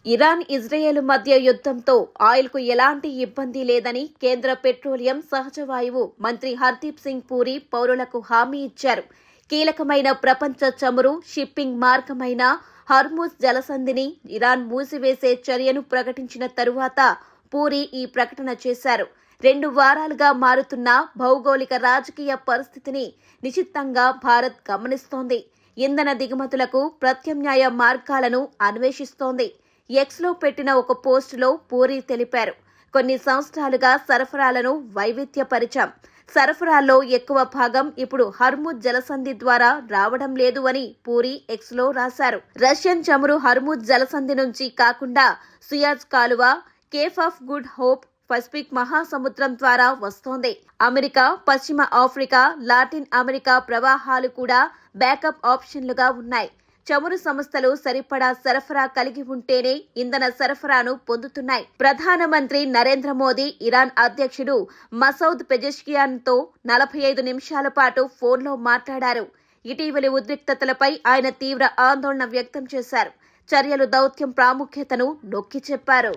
Iran Israel మధ్య యుద్ధంతో ఆయిల్కు ఎలాంటి ఇబ్బంది లేదని కేంద్ర పెట్రోలియం సహజ వాయువు మంత్రి హర్దీప్ సింగ్ పూరి పౌరులకు హామీ ఇచ్చారు. కీలకమైన ప్రపంచ చమురు షిప్పింగ్ మార్గమైన హర్ముజ్ జలసంధిని ఇరాన్ మూసివేసే చర్యను ప్రకటించిన తరువాత పూరి ఈ ప్రకటన చేశారు. 2 వారాలుగా మారుతున్న భౌగోళిక రాజకీయ పరిస్థితిని నిశితంగా భారత్ గమనిస్తోంది. ఇంధన దిగుమతులకు ప్రత్యామ్నాయ మార్గాలను అన్వేషిస్తోంది. ఎక్స్లో పెట్టిన ఒక పోస్టులో పూరి తెలిపారు, కొన్ని సంవత్సరాలుగా సరఫరాలను వైవిధ్యపరిచాం. సరఫరాల్లో ఎక్కువ భాగం ఇప్పుడు హర్ముజ్ జలసంధి ద్వారా రావడం లేదు అని పూరి ఎక్స్లో రాశారు. రష్యన్ చమురు హర్ముజ్ జలసంధి నుంచి కాకుండా సుయాజ్ కాలువ, Cape of good hope, Pacific మహాసముద్రం ద్వారా వస్తోంది. అమెరికా, పశ్చిమ ఆఫ్రికా, లాటిన్ అమెరికా ప్రవాహాలు కూడా బ్యాకప్ ఆప్షన్లుగా ఉన్నాయి. చమురు సంస్థలు సరిపడా సరఫరా కలిగి ఉంటేనే ఇంధన సరఫరాను పొందుతున్నాయి. ప్రధానమంత్రి నరేంద్ర మోదీ ఇరాన్ అధ్యక్షుడు మసౌద్ పెజెష్కియాన్తో 45 నిమిషాల పాటు ఫోన్లో మాట్లాడారు. ఇటీవలి ఉద్రిక్తతలపై ఆయన తీవ్ర ఆందోళన వ్యక్తం చేశారు. చర్యలు దౌత్యం ప్రాముఖ్యతను నొక్కి చెప్పారు.